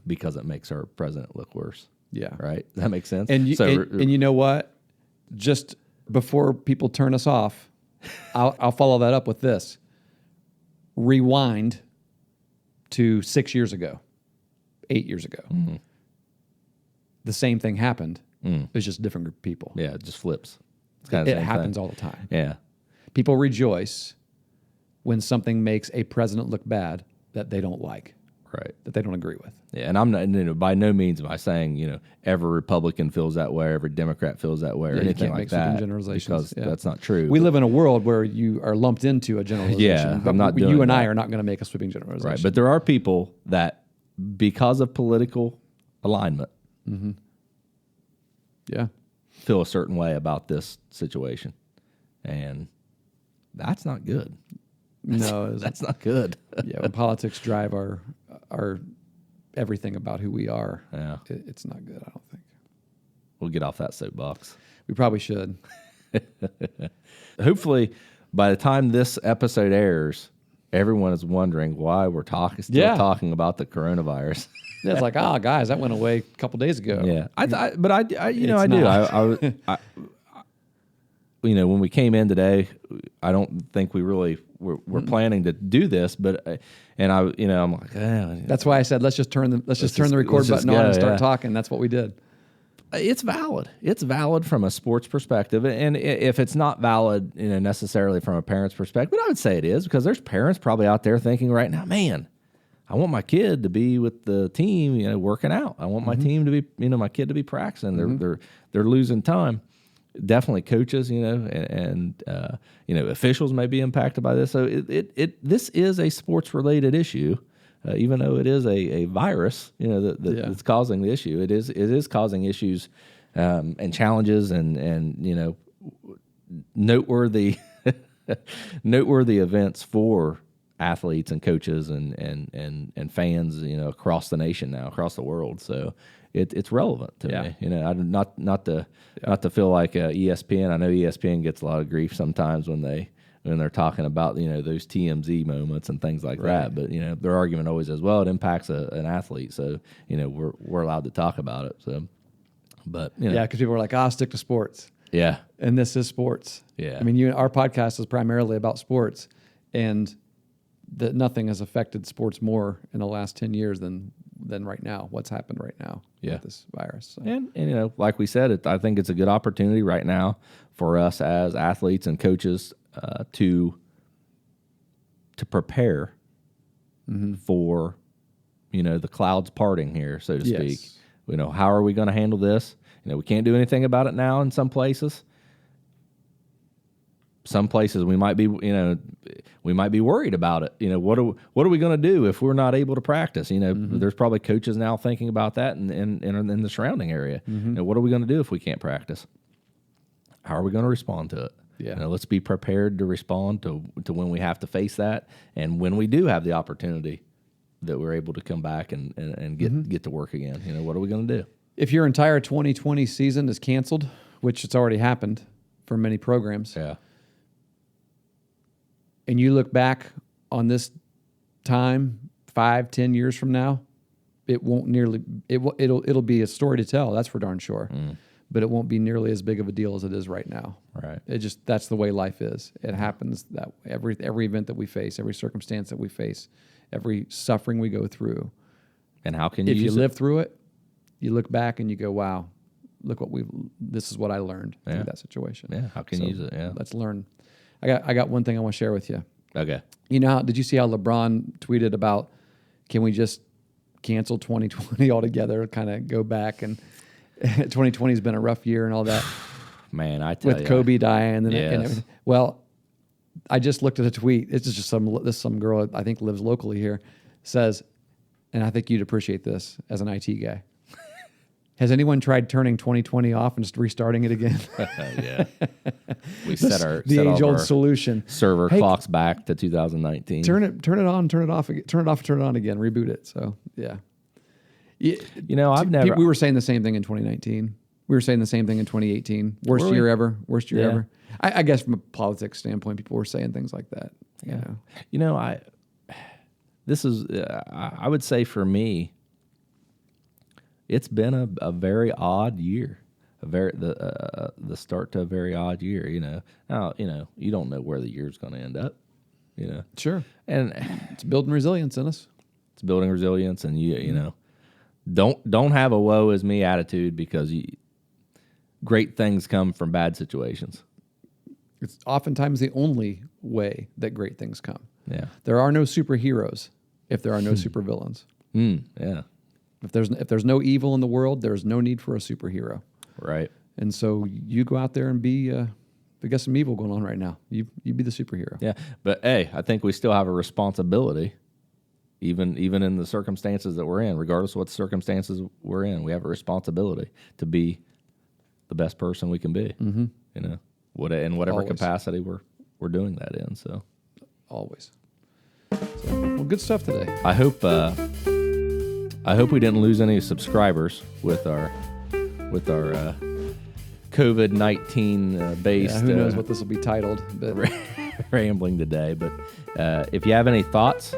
[SPEAKER 2] because it makes our president look worse.
[SPEAKER 1] Yeah.
[SPEAKER 2] Right? Does that make sense?
[SPEAKER 1] And you know what? Just before people turn us off, I'll follow that up with this. Rewind to 6 years ago, 8 years ago.
[SPEAKER 2] Mm-hmm.
[SPEAKER 1] The same thing happened. It's just a different group of people.
[SPEAKER 2] Yeah, it just flips.
[SPEAKER 1] It happens all the time.
[SPEAKER 2] Yeah.
[SPEAKER 1] People rejoice when something makes a president look bad that they don't like.
[SPEAKER 2] Right.
[SPEAKER 1] That they don't agree with.
[SPEAKER 2] Yeah, and I'm not, by no means am I saying, every Republican feels that way, every Democrat feels that way, or anything like that.
[SPEAKER 1] Generalizations.
[SPEAKER 2] Because that's not true.
[SPEAKER 1] We live in a world where you are lumped into a generalization.
[SPEAKER 2] Yeah, I'm not doing
[SPEAKER 1] You and
[SPEAKER 2] that.
[SPEAKER 1] I are not going to make a sweeping generalization.
[SPEAKER 2] Right, but there are people that, because of political alignment, feel a certain way about this situation, and that's not good.
[SPEAKER 1] No,
[SPEAKER 2] that's not good.
[SPEAKER 1] Yeah, when politics drive our everything about who we are,
[SPEAKER 2] yeah,
[SPEAKER 1] it's not good. I don't think.
[SPEAKER 2] we'll get off that soapbox.
[SPEAKER 1] We probably should.
[SPEAKER 2] Hopefully, by the time this episode airs, everyone is wondering why we're still talking about the coronavirus.
[SPEAKER 1] Yeah, it's like, guys, that went away a couple days ago.
[SPEAKER 2] Yeah, I do. When we came in today, I don't think we really were planning to do this, but I'm like,
[SPEAKER 1] that's why I said let's just turn the record button on and start talking. That's what we did.
[SPEAKER 2] It's valid. It's valid from a sports perspective, and if it's not valid, necessarily from a parent's perspective, but I would say it is, because there's parents probably out there thinking right now, man, I want my kid to be with the team, working out. I want my team to be, my kid to be practicing. They're losing time. Definitely coaches, and officials may be impacted by this. So this is a sports related issue. Even though it is a virus, that's causing the issue, it is causing issues and challenges and noteworthy events for athletes and coaches and fans, across the nation now, across the world. So it's relevant to me. Not to feel like ESPN. I know ESPN gets a lot of grief sometimes when they're talking about those TMZ moments and things like that. But their argument always is, well, it impacts an athlete, so we're allowed to talk about it. So, but
[SPEAKER 1] because people are like, stick to sports.
[SPEAKER 2] Yeah,
[SPEAKER 1] and this is sports.
[SPEAKER 2] Yeah,
[SPEAKER 1] I mean, our podcast is primarily about sports, and that nothing has affected sports more in the last 10 years than right now. What's happened right now with this virus? So.
[SPEAKER 2] And like we said, I think it's a good opportunity right now for us as athletes and coaches to prepare for the clouds parting here, so to speak. How are we going to handle this? We can't do anything about it now in some places. Some places we might be worried about it. What are we going to do if we're not able to practice? There's probably coaches now thinking about that in the surrounding area. What are we going to do if we can't practice? How are we going to respond to it? Let's be prepared to respond to when we have to face that, and when we do have the opportunity that we're able to come back and get to work again. What are we going to do?
[SPEAKER 1] If your entire 2020 season is canceled, which it's already happened for many programs, and you look back on this time 5-10 years from now, it won't nearly it'll be a story to tell. That's for darn sure. But it won't be nearly as big of a deal as it is right now.
[SPEAKER 2] Right.
[SPEAKER 1] That's the way life is. It happens that every event that we face, every circumstance that we face, every suffering we go through.
[SPEAKER 2] And how can
[SPEAKER 1] if you live through it, you look back and you go, wow, this is what I learned through that situation.
[SPEAKER 2] Yeah. How can you use it? Yeah.
[SPEAKER 1] Let's learn. I got one thing I want to share with you.
[SPEAKER 2] Okay.
[SPEAKER 1] Did you see how LeBron tweeted about, can we just cancel 2020 altogether, kind of go back, and 2020 has been a rough year and all that.
[SPEAKER 2] Man, I tell you.
[SPEAKER 1] With Kobe dying and everything. Well, I just looked at a tweet. It's just some girl I think lives locally here, says, and I think you'd appreciate this as an IT guy. Has anyone tried turning 2020 off and just restarting it again?
[SPEAKER 2] Yeah. We set
[SPEAKER 1] the age-old solution.
[SPEAKER 2] Server clocks back to 2019.
[SPEAKER 1] Turn it on, turn it off, turn it off, turn it on again, reboot it. So, yeah.
[SPEAKER 2] We
[SPEAKER 1] were saying the same thing in 2019. We were saying the same thing in 2018. Worst year ever. I guess from a politics standpoint, people were saying things like that.
[SPEAKER 2] Yeah. I would say for me, it's been a very odd year, the start to a very odd year. Now you don't know where the year's going to end up.
[SPEAKER 1] Sure,
[SPEAKER 2] and
[SPEAKER 1] it's building resilience in us.
[SPEAKER 2] It's building resilience, and don't have a woe is me attitude, because great things come from bad situations.
[SPEAKER 1] It's oftentimes the only way that great things come.
[SPEAKER 2] Yeah,
[SPEAKER 1] there are no superheroes if there are no supervillains.
[SPEAKER 2] Yeah.
[SPEAKER 1] If there's no evil in the world, there's no need for a superhero.
[SPEAKER 2] Right.
[SPEAKER 1] And so you go out there and be, we got some evil going on right now. You be the superhero.
[SPEAKER 2] Yeah. But hey, I think we still have a responsibility, even in the circumstances that we're in, regardless of what circumstances we're in, we have a responsibility to be the best person we can be. In whatever
[SPEAKER 1] Always.
[SPEAKER 2] capacity we're doing that in. So
[SPEAKER 1] always. So, well, good stuff today.
[SPEAKER 2] I hope we didn't lose any subscribers with our COVID-19 based.
[SPEAKER 1] Who knows what this will be titled? But
[SPEAKER 2] rambling today. But if you have any thoughts,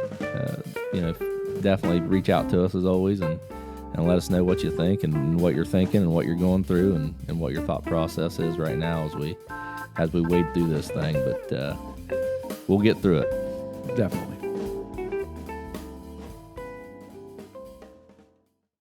[SPEAKER 2] definitely reach out to us as always and let us know what you think and what you're thinking and what you're going through and what your thought process is right now as we wade through this thing. But we'll get through it.
[SPEAKER 1] Definitely.